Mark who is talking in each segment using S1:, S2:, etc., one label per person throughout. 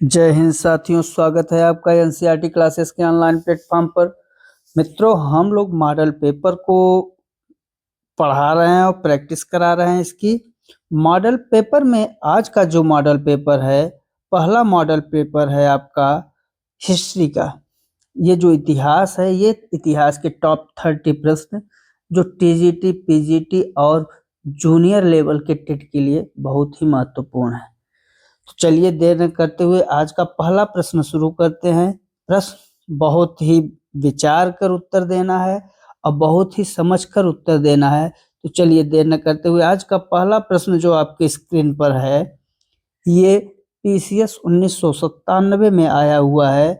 S1: जय हिंद साथियों, स्वागत है आपका एनसीईआरटी क्लासेस के ऑनलाइन प्लेटफॉर्म पर। मित्रों, हम लोग मॉडल पेपर को पढ़ा रहे हैं और प्रैक्टिस करा रहे हैं इसकी। मॉडल पेपर में आज का जो मॉडल पेपर है, पहला मॉडल पेपर है आपका हिस्ट्री का। ये जो इतिहास है, ये इतिहास के टॉप 30 प्रश्न जो टीजीटी, पीजीटी और जूनियर लेवल के टेट के लिए बहुत ही महत्वपूर्ण है। तो चलिए देर न करते हुए आज का पहला प्रश्न शुरू करते हैं। प्रश्न बहुत ही विचार कर उत्तर देना है और बहुत ही समझ कर उत्तर देना है। तो चलिए देर न करते हुए आज का पहला प्रश्न जो आपके स्क्रीन पर है, ये पीसीएस 1997 में आया हुआ है।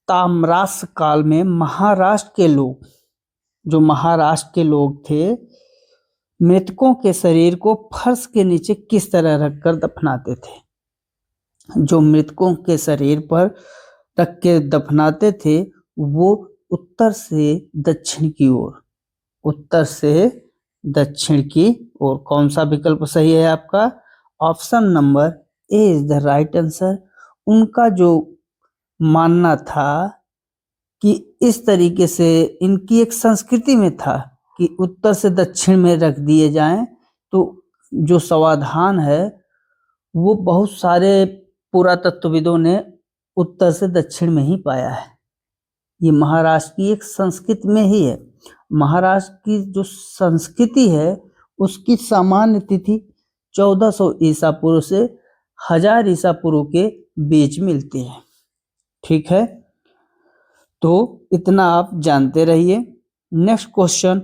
S1: ताम्राष्ट काल में महाराष्ट्र के लोग, जो महाराष्ट्र के लोग थे, मृतकों के शरीर को फर्श के नीचे किस तरह रखकर दफनाते थे। जो मृतकों के शरीर पर रख के दफनाते थे वो उत्तर से दक्षिण की ओर, उत्तर से दक्षिण की ओर। कौन सा विकल्प सही है आपका? Option number A is the right answer. उनका जो मानना था कि इस तरीके से इनकी एक संस्कृति में था कि उत्तर से दक्षिण में रख दिए जाएं, तो जो समाधान है वो बहुत सारे पुरातत्वविदों ने उत्तर से दक्षिण में ही पाया है। ये महाराष्ट्र की एक संस्कृति में ही है। महाराष्ट्र की जो संस्कृति है उसकी सामान्य तिथि 1400 ईसा पूर्व से 1000 ईसा पूर्व के बीच मिलती है। ठीक है, तो इतना आप जानते रहिए। नेक्स्ट क्वेश्चन,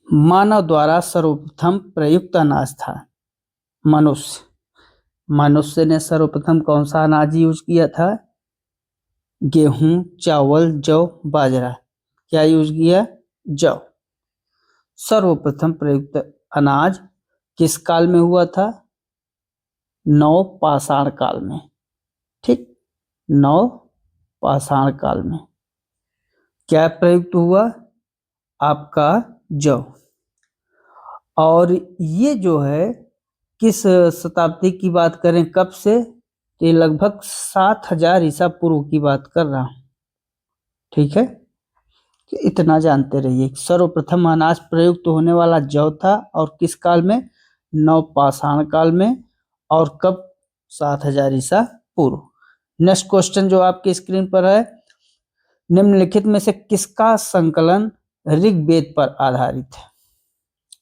S1: मानव द्वारा सर्वप्रथम प्रयुक्त अनाज था। मनुष्य ने सर्वप्रथम कौन सा अनाज यूज किया था? गेहूं, चावल, जौ, बाजरा। क्या यूज किया? जौ। सर्वप्रथम प्रयुक्त अनाज किस काल में हुआ था? नवपाषाण काल में। ठीक, नवपाषाण काल में क्या प्रयुक्त हुआ? आपका जौ। और ये जो है किस शताब्दी की बात करें, कब से? तो ये लगभग 7000 ईसा पूर्व की बात कर रहा हूं। ठीक है, कि इतना जानते रहिए। सर्वप्रथम अनाज प्रयुक्त होने वाला जौ था और किस काल में? नवपाषाण काल में। और कब? 7000 ईसा पूर्व। नेक्स्ट क्वेश्चन जो आपके स्क्रीन पर है, निम्नलिखित में से किसका संकलन ऋग्वेद पर आधारित है?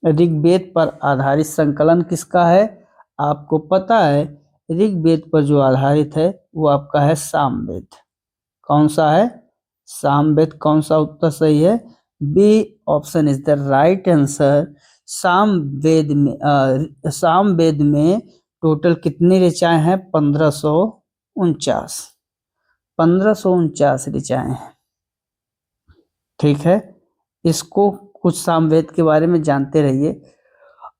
S1: ऋग्वेद पर आधारित संकलन किसका है? आपको पता है ऋग्वेद पर जो आधारित है वो आपका है सामवेद। कौन सा है? सामवेद। कौन सा उत्तर सही है? B option is the right answer. Samaveda में टोटल कितनी ऋचाएं हैं? 1549। 1549 ऋचाएं हैं। ठीक है, इसको कुछ सामवेद के बारे में जानते रहिए।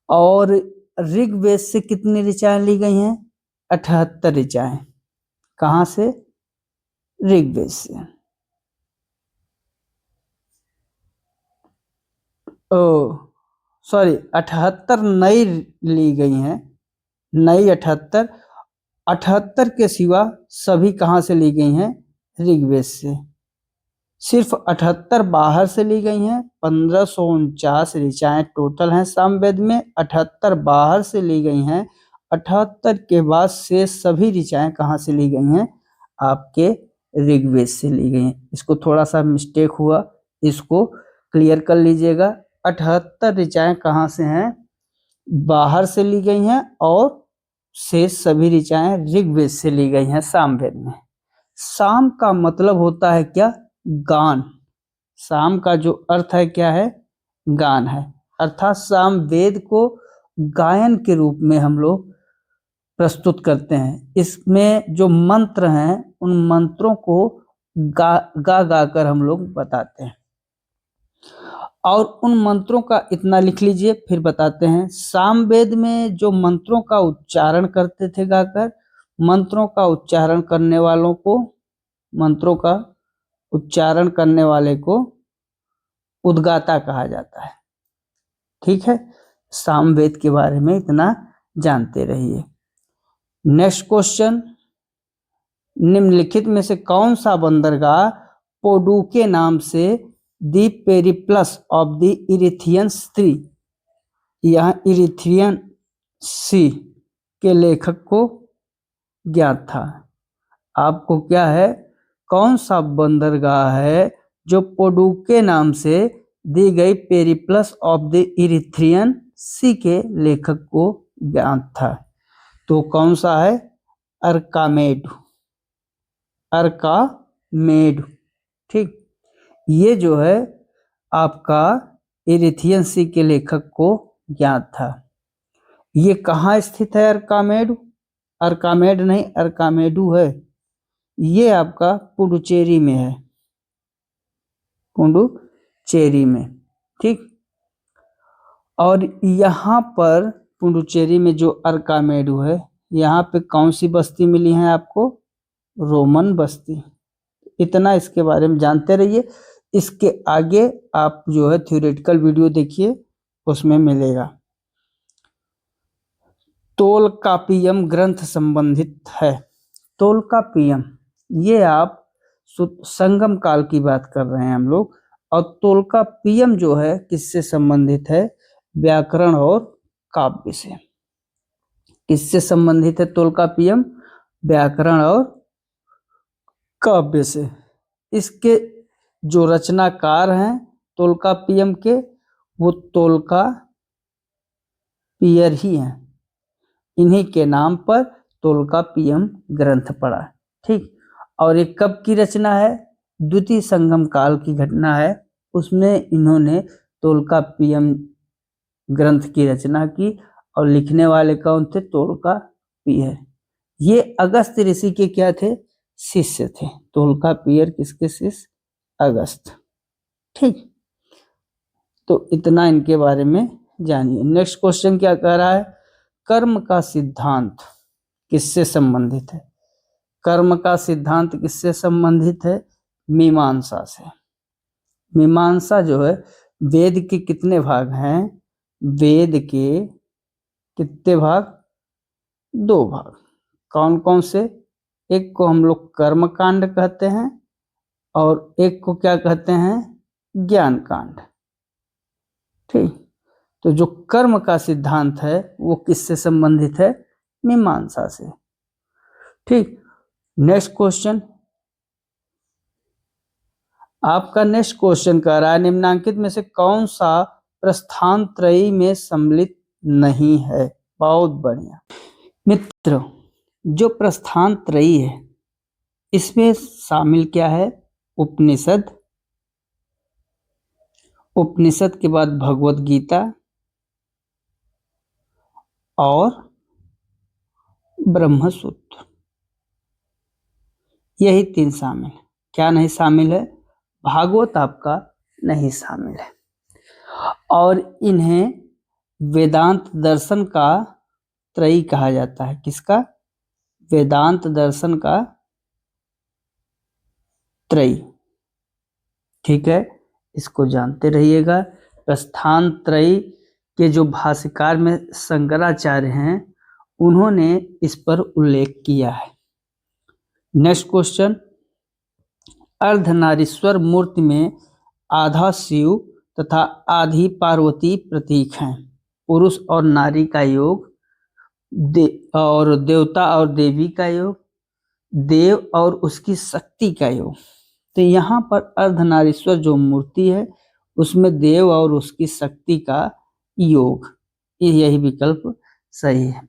S1: और ऋग्वेद से कितनी ऋचाएं ली गई हैं? 78 ऋचाएं। कहां से? ऋग्वेद से। ओ सॉरी, 78 नई ली गई हैं। नई 78। 78 के सिवा सभी कहां से ली गई हैं? ऋग्वेद से। सिर्फ 78 बाहर से ली गई हैं। 1549 ऋचाएं टोटल हैं सामवेद में, 78 बाहर से ली गई हैं। 78 के बाद से सभी ऋचाएं कहाँ से ली गई हैं? आपके ऋग्वेद से ली गई हैं। इसको थोड़ा सा मिस्टेक हुआ, इसको क्लियर कर लीजिएगा। 78 ऋचाएं कहाँ से हैं? बाहर से ली गई हैं और शेष सभी ऋचाएं ऋग्वेद से ली गई हैं सामवेद में। साम का मतलब होता है क्या? गान। साम का जो अर्थ है क्या है? गान है। अर्थात सामवेद को गायन के रूप में हम लोग प्रस्तुत करते हैं। इसमें जो मंत्र हैं उन मंत्रों को गा कर हम लोग बताते हैं। और उन मंत्रों का इतना लिख लीजिए, फिर बताते हैं। सामवेद में जो मंत्रों का उच्चारण करते थे गाकर, मंत्रों का उच्चारण करने वालों को, मंत्रों का उच्चारण करने वाले को उद्गाता कहा जाता है। ठीक है, सामवेद के बारे में इतना जानते रहिए। नेक्स्ट क्वेश्चन, निम्नलिखित में से कौन सा बंदरगाह पोडुके नाम से द पेरिप्लस ऑफ द इरिथियन सी, यहाँ इरिथियन सी के लेखक को ज्ञात था। आपको क्या है, कौन सा बंदरगाह है जो पोडुके नाम से दी गई पेरिप्लस ऑफ द इरिथ्रियन सी के लेखक को ज्ञात था? तो कौन सा है? अर्कामेडु, अर्कामेडु। ठीक, ये जो है आपका इरिथियन सी के लेखक को ज्ञात था। ये कहाँ स्थित है अर्कामेडु? अर्कामेड नहीं, अर्कामेडु है। ये आपका पुडुचेरी में है, पुडुचेरी में। ठीक, और यहाँ पर पुडुचेरी में जो अर्कामेडु है, यहाँ पे कौन सी बस्ती मिली है आपको? रोमन बस्ती। इतना इसके बारे में जानते रहिए। इसके आगे आप जो है थ्योरेटिकल वीडियो देखिए, उसमें मिलेगा। तोलकापियम ग्रंथ संबंधित है। तोलकापियम, ये आप संगम काल की बात कर रहे हैं हम लोग। और तोलकापियम जो है किससे संबंधित है? व्याकरण और काव्य से। किससे संबंधित है तोलकापियम? व्याकरण और काव्य से। इसके जो रचनाकार हैं तोलकापियम के, वो तोलकापियर ही हैं। इन्हीं के नाम पर तोलकापियम ग्रंथ पड़ा। ठीक, और ये कब की रचना है? द्वितीय संगम काल की घटना है। उसमें इन्होंने तोलकापियम ग्रंथ की रचना की। और लिखने वाले कौन थे? तोलकापियर। ये अगस्त ऋषि के क्या थे? शिष्य थे। तोलकापियर किसके शिष्य? अगस्त। ठीक, तो इतना इनके बारे में जानिए। नेक्स्ट क्वेश्चन क्या कह रहा है? कर्म का सिद्धांत किससे संबंधित है? कर्म का सिद्धांत किससे संबंधित है? मीमांसा से। मीमांसा जो है, वेद के कितने भाग हैं? वेद के कितने भाग? 2 भाग। कौन कौन से? एक को हम लोग कर्म कांड कहते हैं और एक को क्या कहते हैं? ज्ञान कांड। ठीक, तो जो कर्म का सिद्धांत है वो किससे संबंधित है? मीमांसा से। ठीक, नेक्स्ट क्वेश्चन, आपका नेक्स्ट क्वेश्चन कह रहा है निम्नांकित में से कौन सा प्रस्थान त्रयी में सम्मिलित नहीं है? बहुत बढ़िया मित्रों, जो प्रस्थान त्रयी है इसमें शामिल क्या है? उपनिषद, उपनिषद के बाद भगवत गीता और ब्रह्मसूत्र, यही 3 शामिल। क्या नहीं शामिल है? भागवत आपका नहीं शामिल है। और इन्हें वेदांत दर्शन का त्रयी कहा जाता है। किसका? वेदांत दर्शन का त्रयी। ठीक है, इसको जानते रहिएगा। प्रस्थान त्रयी के जो भाष्यकार में शंकराचार्य हैं, उन्होंने इस पर उल्लेख किया है। नेक्स्ट क्वेश्चन, अर्धनारीश्वर मूर्ति में आधा शिव तथा आधी पार्वती प्रतीक हैं। पुरुष और नारी का योग, और देवता और देवी का योग, देव और उसकी शक्ति का योग। तो यहाँ पर अर्धनारीश्वर जो मूर्ति है उसमें देव और उसकी शक्ति का योग, यही विकल्प सही है।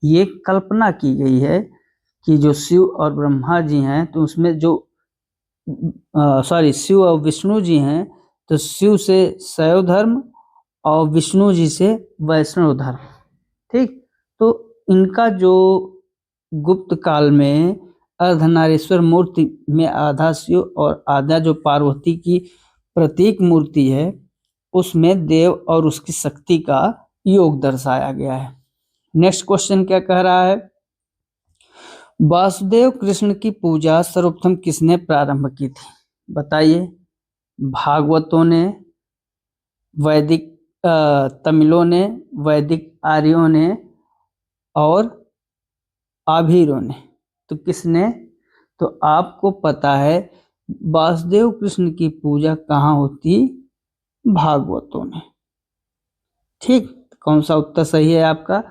S1: ये कल्पना की गई है कि जो शिव और ब्रह्मा जी हैं तो उसमें जो शिव और विष्णु जी हैं तो शिव से शैव धर्म और विष्णु जी से वैष्णव धर्म। ठीक, तो इनका जो गुप्त काल में अर्धनारीश्वर मूर्ति में आधा शिव और आधा जो पार्वती की प्रतीक मूर्ति है उसमें देव और उसकी शक्ति का योग दर्शाया गया है। नेक्स्ट क्वेश्चन क्या कह रहा है? वासुदेव कृष्ण की पूजा सर्वप्रथम किसने प्रारंभ की थी? बताइए। भागवतों ने, वैदिक तमिलों ने, वैदिक आर्यों ने और आभीरों ने। तो किसने? तो आपको पता है वासुदेव कृष्ण की पूजा कहाँ होती? भागवतों में। ठीक, कौन सा उत्तर सही है आपका?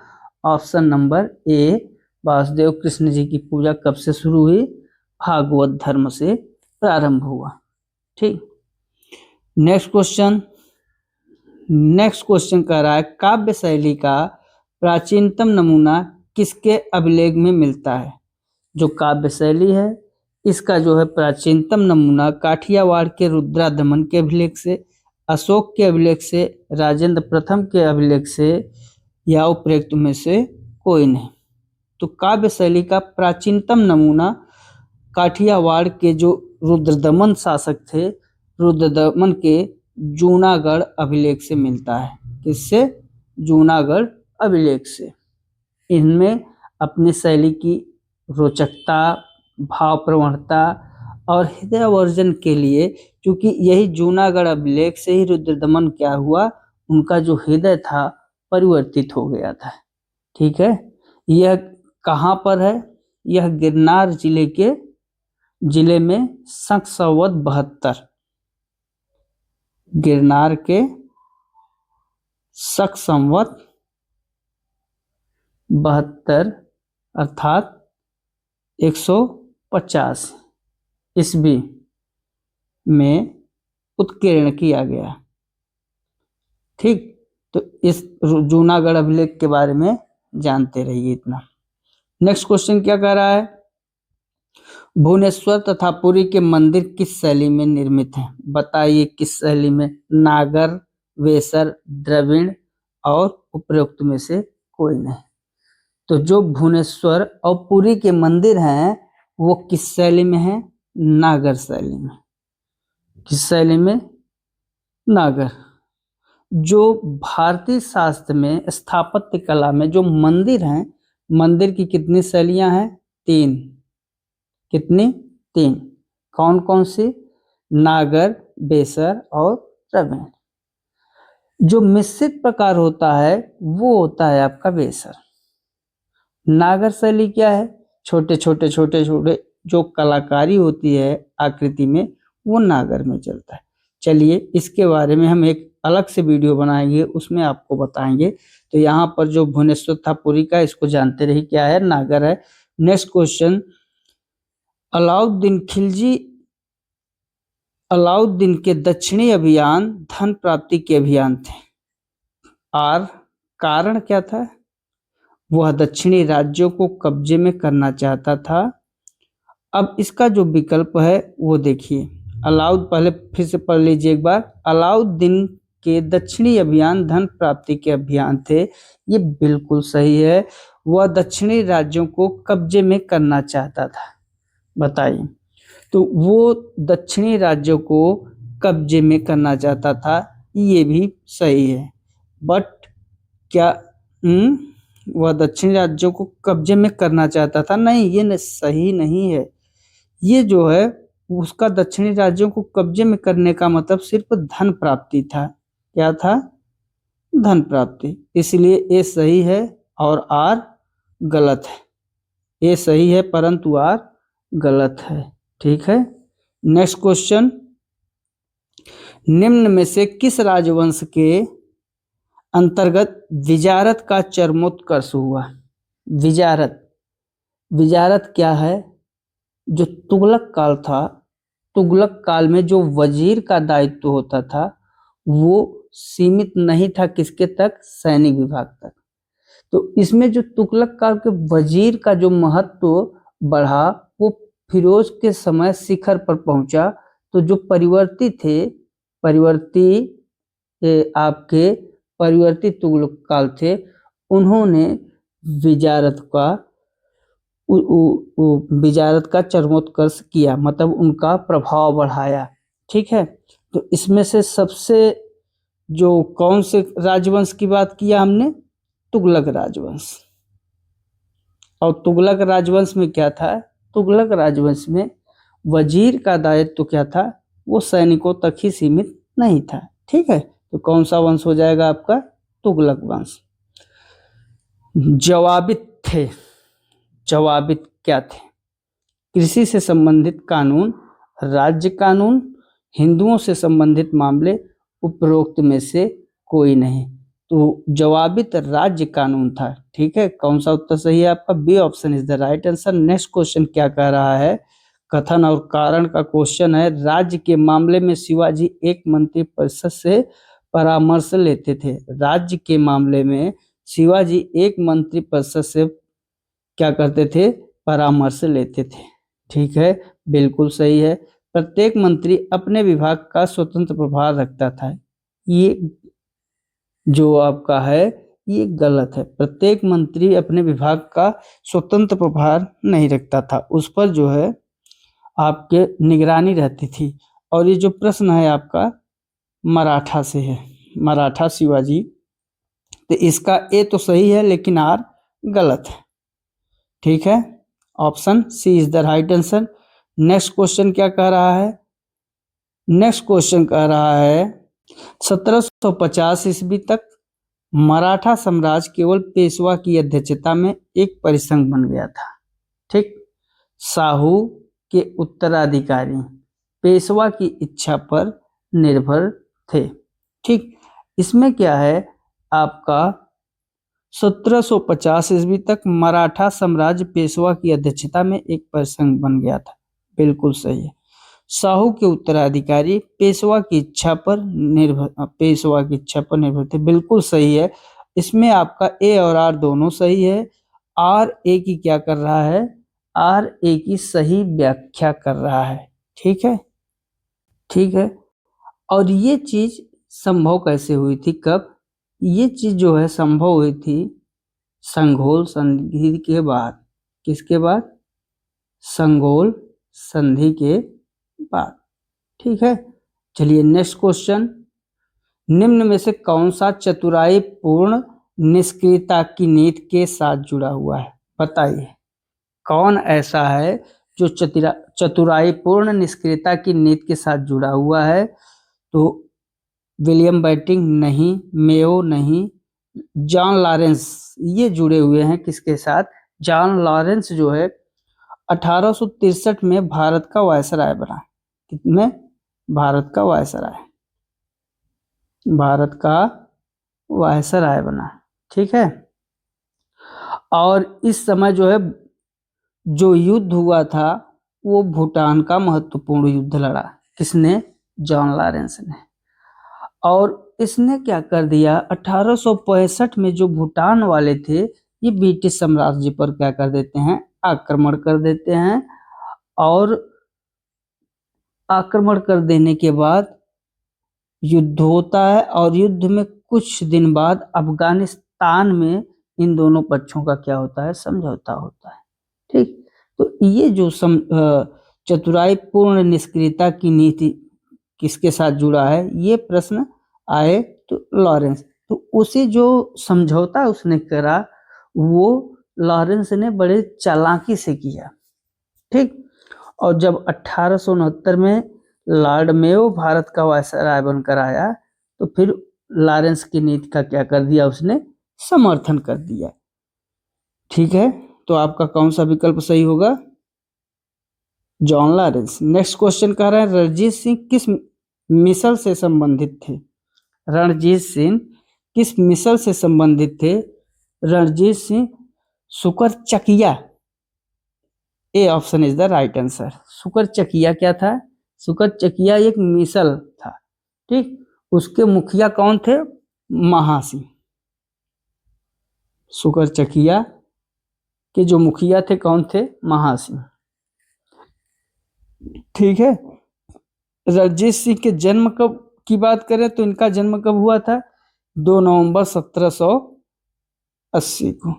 S1: Option number A, Vasudev Krishna ji की पूजा कब से शुरू हुई? भागवत धर्म से प्रारंभ हुआ। ठीक, नेक्स्ट क्वेश्चन। नेक्स्ट क्वेश्चन कह रहा है काव्य शैली का प्राचीनतम नमूना किसके अभिलेख में मिलता है? जो काव्य शैली है इसका जो है प्राचीनतम नमूना काठियावाड़ के रुद्रादमन के अभिलेख से, अशोक के अभिलेख से, राजेंद्र प्रथम के अभिलेख से, या उपरोक्त में से कोई नहीं। तो काव्य शैली का प्राचीनतम नमूना काठियावाड़ के जो रुद्रदमन शासक थे, रुद्रदमन के जूनागढ़ अभिलेख से मिलता है। किससे? जूनागढ़ अभिलेख से। इनमें अपनी शैली की रोचकता, भाव प्रवणता और हृदयावर्जन के लिए, क्योंकि यही जूनागढ़ अभिलेख से ही रुद्रदमन क्या हुआ, उनका जो हृदय था परिवर्तित हो गया था। ठीक है, यह कहाँ पर है? यह गिरनार जिले में सक संवत 72, गिरनार के सक संवत 72 अर्थात 150 ईस्वी में उत्कीर्ण किया गया। ठीक, तो इस जूनागढ़ अभिलेख के बारे में जानते रहिए इतना। नेक्स्ट क्वेश्चन क्या कह रहा है? भुवनेश्वर तथा पुरी के मंदिर किस शैली में निर्मित हैं? बताइए किस शैली में? नागर, वेसर, द्रविड़ और उपरोक्त में से कोई नहीं। तो जो भुवनेश्वर और पुरी के मंदिर हैं वो किस शैली में हैं? नागर शैली में। किस शैली में? नागर। जो भारतीय शास्त्र में स्थापत्य कला में जो मंदिर हैं, मंदिर की कितनी शैलियां हैं? 3। कितनी? 3। कौन कौन सी? नागर, बेसर और द्रविड़। जो मिश्रित प्रकार होता है वो होता है आपका बेसर। नागर शैली क्या है? छोटे छोटे जो कलाकारी होती है आकृति में, वो नागर में चलता है। चलिए इसके बारे में हम एक अलग से वीडियो बनाएंगे, उसमें आपको बताएंगे। तो यहाँ पर जो भुवनेश्वर था पुरी का, इसको जानते रहिए क्या है? नागर है। नेक्स्ट क्वेश्चन, अलाउद्दीन के दक्षिणी अभियान धन प्राप्ति के अभियान थे। और कारण क्या था? वह दक्षिणी राज्यों को कब्जे में करना चाहता था। अब इसका जो विकल्प है वो देखिए। पहले फिर से पढ़ लीजिए एक बार। अलाउद्दीन के दक्षिणी अभियान धन प्राप्ति के अभियान थे, ये बिल्कुल सही है। वह दक्षिणी राज्यों को कब्जे में करना चाहता था। बताइए, तो वो दक्षिणी राज्यों को कब्जे में करना चाहता था, ये भी सही है। बट क्या वह दक्षिणी राज्यों को कब्जे में करना चाहता था? नहीं, ये सही नहीं है। ये जो है उसका दक्षिणी राज्यों को कब्जे में करने का मतलब सिर्फ धन प्राप्ति था। क्या था? धन प्राप्ति। इसलिए ए सही है और आर गलत है। ए सही है परंतु आर गलत है। ठीक है, नेक्स्ट क्वेश्चन, निम्न में से किस राजवंश के अंतर्गत विजारत का चरमोत्कर्ष हुआ? विजारत क्या है? जो तुगलक काल था, तुगलक काल में जो वजीर का दायित्व होता था वो सीमित नहीं था किसके तक? सैनिक विभाग तक। तो इसमें जो तुगलक काल के वजीर का जो महत्व बढ़ा वो फिरोज के समय शिखर पर पहुंचा। तो जो परिवर्ती तुगलक काल थे, उन्होंने विजारत का चरमोत्कर्ष किया, मतलब उनका प्रभाव बढ़ाया। ठीक है, तो इसमें से सबसे जो कौन से राजवंश की बात किया हमने? तुगलक राजवंश। और तुगलक राजवंश में क्या था? तुगलक राजवंश में वजीर का दायित्व क्या था? वो सैनिकों तक ही सीमित नहीं था। ठीक है, तो कौन सा वंश हो जाएगा आपका? तुगलक वंश। जवाबित थे। जवाबित क्या थे? कृषि से संबंधित कानून, राज्य कानून, हिंदुओं से संबंधित मामले, उपरोक्त में से कोई नहीं। तो जवाबित राज्य कानून था। ठीक है, कौन सा उत्तर सही है आपका? B option is the right answer. Next question क्या कह रहा है? कथन और कारण का क्वेश्चन है। राज्य के मामले में शिवाजी एक मंत्रिपरिषद से परामर्श लेते थे। राज्य के मामले में शिवाजी एक मंत्रिपरिषद से क्या करते थे? परामर्श लेते थे। ठीक है, बिल्कुल सही है। प्रत्येक मंत्री अपने विभाग का स्वतंत्र प्रभार रखता था। ये जो आपका है ये गलत है। प्रत्येक मंत्री अपने विभाग का स्वतंत्र प्रभार नहीं रखता था, उस पर जो है आपके निगरानी रहती थी। और ये जो प्रश्न है आपका मराठा से है, मराठा शिवाजी, तो इसका ए तो सही है लेकिन आर गलत है। ठीक है, option C is the right answer. Next question क्या कह रहा है? नेक्स्ट क्वेश्चन कह रहा है 1750 ईस्वी तक मराठा साम्राज्य केवल पेशवा की अध्यक्षता में एक परिसंघ बन गया था। ठीक, शाहू के उत्तराधिकारी पेशवा की इच्छा पर निर्भर थे। ठीक, इसमें क्या है आपका 1750 ईस्वी तक मराठा साम्राज्य पेशवा की अध्यक्षता में एक परिसंघ बन गया था। बिल्कुल सही है। शाहू के उत्तराधिकारी पेशवा की इच्छा पर निर्भर थे। बिल्कुल सही है। इसमें आपका ए और आर दोनों सही है। आर ए की क्या कर रहा है? आर ए की सही व्याख्या कर रहा है। ठीक है, ठीक है। और ये चीज संभव कैसे हुई थी? कब ये चीज जो है संभव हुई थी? संघोल संधि के बाद। किसके बाद? संघोल संधि के बाद। ठीक है, चलिए नेक्स्ट क्वेश्चन। निम्न में से कौन सा चतुराई पूर्ण निष्क्रियता की नीति के साथ जुड़ा हुआ है? बताइए कौन ऐसा है जो चतुराई पूर्ण निष्क्रियता की नीति के साथ जुड़ा हुआ है? तो विलियम बेंटिक नहीं, मेयो नहीं, जॉन लॉरेंस, ये जुड़े हुए हैं। किसके साथ? जॉन लॉरेंस जो है 1863 में भारत का वायसराय बना। कितने? भारत का वायसराय, भारत का वायसराय बना। ठीक है, और इस समय जो है जो युद्ध हुआ था वो भूटान का महत्वपूर्ण युद्ध लड़ा। किसने? जॉन लॉरेंस ने। और इसने क्या कर दिया? 1865 में जो भूटान वाले थे ये ब्रिटिश साम्राज्य पर क्या कर देते हैं? आक्रमण कर देते हैं। और आक्रमण कर देने के बाद युद्ध होता है, और युद्ध में कुछ दिन बाद अफगानिस्तान में इन दोनों पक्षों का क्या होता है? समझौता होता है। ठीक, तो ये जो चतुराई पूर्ण निष्क्रियता की नीति किसके साथ जुड़ा है? ये प्रश्न आए तो लॉरेंस, तो उसे जो समझौता उसने करा वो लॉरेंस ने बड़े चालाकी से किया। ठीक, और जब 1869 में लॉर्ड मेयो भारत का वायसराय बनकर आया तो फिर लॉरेंस की नीति का क्या कर दिया? उसने समर्थन कर दिया। ठीक है, तो आपका कौन सा विकल्प सही होगा? John Lawrence. नेक्स्ट क्वेश्चन कह रहा है रणजीत सिंह किस मिसल से संबंधित थे? रणजीत सिंह किस मिसल से संबंधित थे? Ranjit Singh Sukerchakia. A option is the right answer. Sukerchakia क्या था? सुकरचकिया एक मिसल था। ठीक, उसके मुखिया कौन थे? महासिंह। सुकरचकिया के जो मुखिया थे कौन थे? महासिंह। ठीक है, रणजीत सिंह के जन्म कब की बात करें तो इनका जन्म कब हुआ था? 2 नवंबर 1780 को।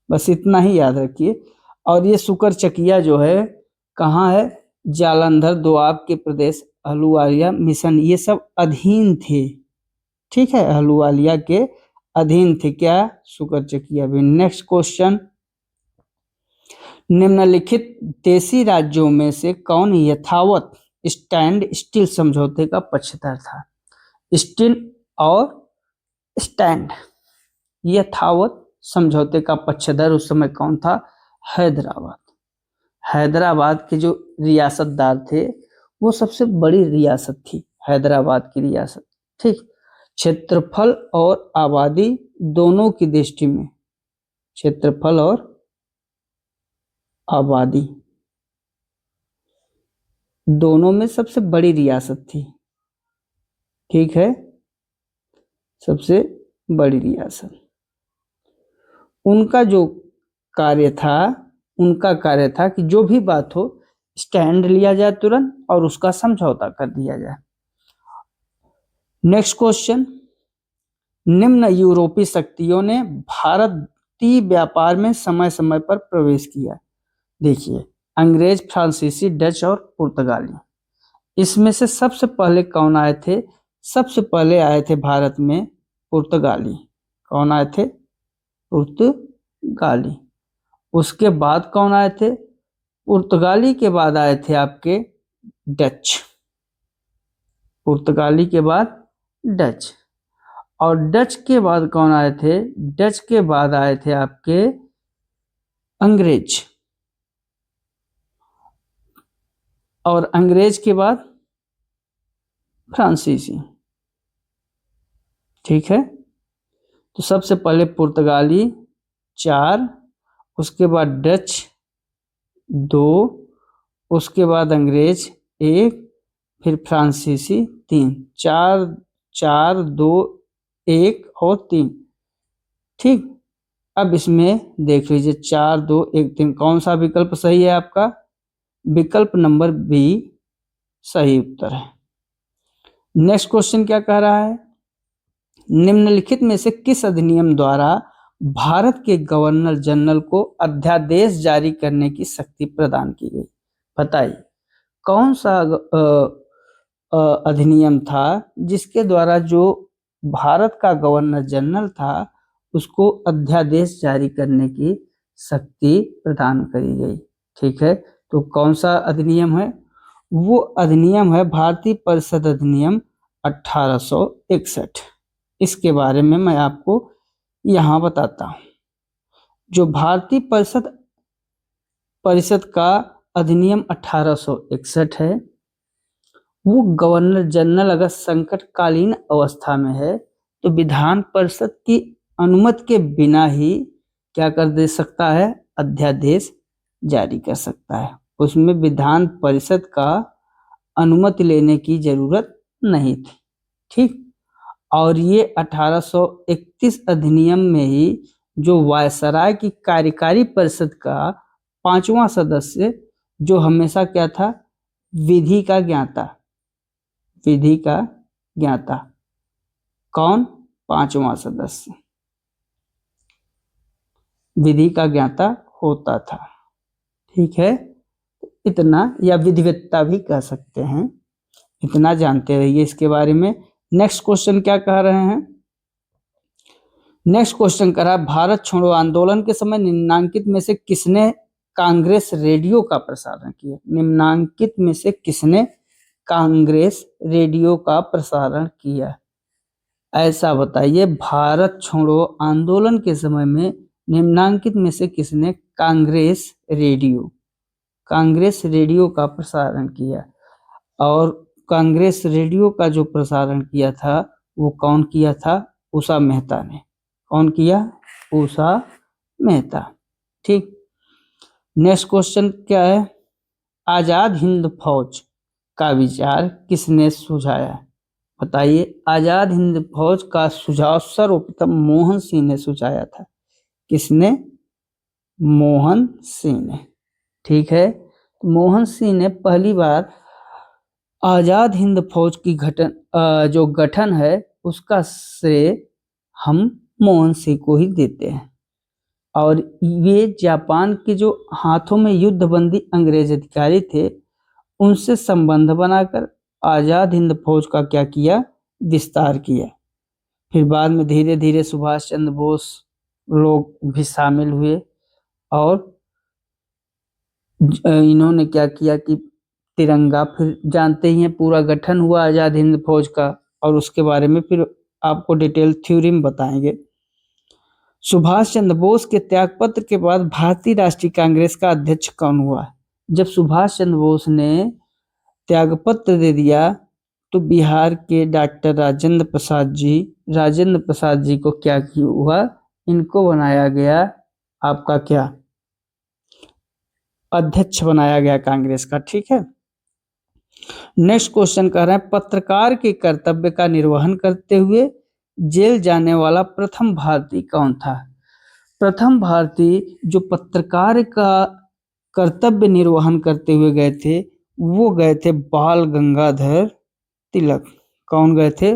S1: बस इतना ही याद रखिए। और ये सुकरचकिया जो है कहाँ है? जालंधर दोआब के प्रदेश अहलुवालिया मिशन, ये सब अधीन थे। ठीक है, अहलुवालिया के अधीन थे क्या? सुकरचकिया भी। नेक्स्ट क्वेश्चन, निम्नलिखित देशी राज्यों में से कौन यथावत स्टैंड स्टिल समझौते का पक्षधर था? स्टिल और स्टैंड यथावत समझौते का पक्षधर उस समय कौन था? हैदराबाद। हैदराबाद के जो रियासतदार थे वो सबसे बड़ी रियासत थी हैदराबाद की रियासत। ठीक, क्षेत्रफल और आबादी दोनों की दृष्टि में, क्षेत्रफल और आबादी दोनों में सबसे बड़ी रियासत थी। ठीक है, सबसे बड़ी रियासत। उनका जो कार्य था, उनका कार्य था कि जो भी बात हो स्टैंड लिया जाए तुरंत और उसका समझौता कर दिया जाए। नेक्स्ट क्वेश्चन, निम्न यूरोपीय शक्तियों ने भारतीय व्यापार में समय समय पर प्रवेश किया। देखिए, अंग्रेज, फ्रांसीसी, डच और पुर्तगाली। इसमें से सबसे पहले कौन आए थे? सबसे पहले आए थे भारत में पुर्तगाली। कौन आए थे? पुर्तगाली। उसके बाद कौन आए थे? पुर्तगाली के बाद आए थे आपके डच। पुर्तगाली के बाद डच। और डच के बाद कौन आए थे? डच के बाद आए थे आपके अंग्रेज। और अंग्रेज के बाद फ्रांसीसी। ठीक है, तो सबसे पहले पुर्तगाली 4, उसके बाद डच 2, उसके बाद अंग्रेज 1, फिर फ्रांसीसी 3। 4 4 2 1 और 3। ठीक, अब इसमें देख लीजिए 4 2 1 3 कौन सा विकल्प सही है आपका? विकल्प नंबर बी सही उत्तर है। नेक्स्ट क्वेश्चन क्या कह रहा है? निम्नलिखित में से किस अधिनियम द्वारा भारत के गवर्नर जनरल को अध्यादेश जारी करने की शक्ति प्रदान की गई? बताइए, कौन सा अधिनियम था जिसके द्वारा जो भारत का गवर्नर जनरल था उसको अध्यादेश जारी करने की शक्ति प्रदान करी गई? ठीक है, तो कौन सा अधिनियम है? वो अधिनियम है भारतीय परिषद अधिनियम 1861। इसके बारे में मैं आपको यहाँ बताता हूँ। जो भारतीय परिषद का अधिनियम 1861 है, वो गवर्नर जनरल अगर संकटकालीन अवस्था में है तो विधान परिषद की अनुमति के बिना ही क्या कर दे सकता है? अध्यादेश जारी कर सकता है। उसमें विधान परिषद का अनुमति लेने की जरूरत नहीं थी। ठीक, और ये 1831 अधिनियम में ही जो वायसराय की कार्यकारी परिषद का 5वां सदस्य, जो हमेशा क्या था? विधि का ज्ञाता। विधि का ज्ञाता कौन? 5वां सदस्य विधि का ज्ञाता होता था। ठीक है, इतना, या विधिवेत्ता भी कह सकते हैं। इतना जानते रहिए इसके बारे में। नेक्स्ट क्वेश्चन क्या कह रहे हैं? नेक्स्ट क्वेश्चन कह रहा है, भारत छोड़ो आंदोलन के समय निम्नांकित में से किसने कांग्रेस रेडियो का प्रसारण किया? निम्नांकित में से किसने कांग्रेस रेडियो का प्रसारण किया? ऐसा बताइए, भारत छोड़ो आंदोलन के समय में निम्नांकित में से किसने कांग्रेस रेडियो का प्रसारण किया? और कांग्रेस रेडियो का जो प्रसारण किया था वो कौन किया था? उषा मेहता ने। कौन किया? उषा मेहता। ठीक, नेक्स्ट क्वेश्चन क्या है? आजाद हिंद फौज का विचार किसने सुझाया? बताइए, आजाद हिंद फौज का सुझाव सर्वप्रथम मोहन सिंह ने सुझाया था। किसने? मोहन सिंह ने। ठीक है, मोहन सिंह ने पहली बार आजाद हिंद फौज की जो गठन है उसका श्रेय हम मोहन सिंह को ही देते हैं। और ये जापान के जो हाथों में युद्धबंदी अंग्रेज अधिकारी थे उनसे संबंध बनाकर आजाद हिंद फौज का क्या किया? विस्तार किया। फिर बाद में धीरे धीरे सुभाष चंद्र बोस लोग भी शामिल हुए और इन्होंने क्या किया कि तिरंगा, फिर जानते ही हैं पूरा गठन हुआ आजाद हिंद फौज का, और उसके बारे में फिर आपको डिटेल थ्योरी में बताएंगे। सुभाष चंद्र बोस के त्यागपत्र के बाद भारतीय राष्ट्रीय कांग्रेस का अध्यक्ष कौन हुआ? जब सुभाष चंद्र बोस ने त्यागपत्र दे दिया तो बिहार के डॉक्टर राजेंद्र प्रसाद जी को क्या हुआ? इनको बनाया गया आपका क्या? अध्यक्ष बनाया गया कांग्रेस का। ठीक है। नेक्स्ट क्वेश्चन कह रहे हैं, पत्रकार के कर्तव्य का निर्वहन करते हुए जेल जाने वाला प्रथम भारतीय कौन था? प्रथम भारतीय जो पत्रकार का कर्तव्य निर्वहन करते हुए गए थे वो गए थे बाल गंगाधर तिलक। कौन गए थे?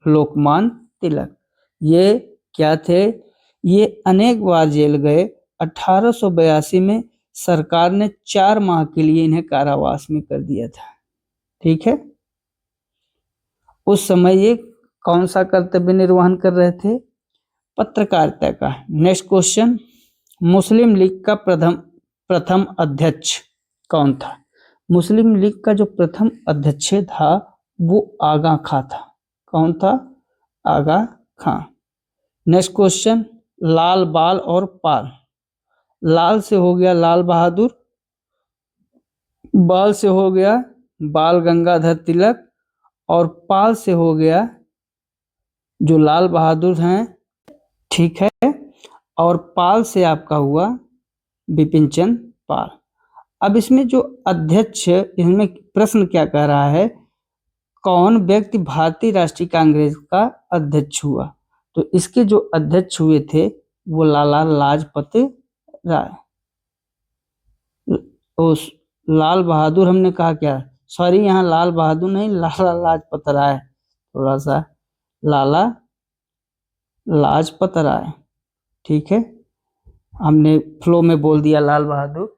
S1: लोकमान्य तिलक। ये क्या थे? ये अनेक बार जेल गए। 1882 में सरकार ने 4 माह के लिए इन्हें कारावास में कर दिया था। ठीक है। उस समय ये कौन सा कर्तव्य निर्वहन कर रहे थे? पत्रकारिता का। नेक्स्ट क्वेश्चन, मुस्लिम लीग का प्रथम अध्यक्ष कौन था? मुस्लिम लीग का जो प्रथम अध्यक्ष था वो आगा खां था। कौन था? आगा खां। नेक्स्ट क्वेश्चन, लाल, बाल और पाल। लाल से हो गया लाल बहादुर, बाल से हो गया बाल गंगाधर तिलक और पाल से हो गया जो लाल बहादुर हैं। ठीक है। और पाल से आपका हुआ बिपिन चंद्र पाल। अब इसमें जो अध्यक्ष, इसमें प्रश्न क्या कह रहा है, कौन व्यक्ति भारतीय राष्ट्रीय कांग्रेस का अध्यक्ष हुआ? तो इसके जो अध्यक्ष हुए थे वो लाला लाजपत राय। उस लाल बहादुर हमने कहा क्या? सॉरी, यहाँ लाल बहादुर नहीं, लाला लाजपत राय। थोड़ा सा लाला लाजपत राय। ठीक है, हमने फ्लो में बोल दिया लाल बहादुर।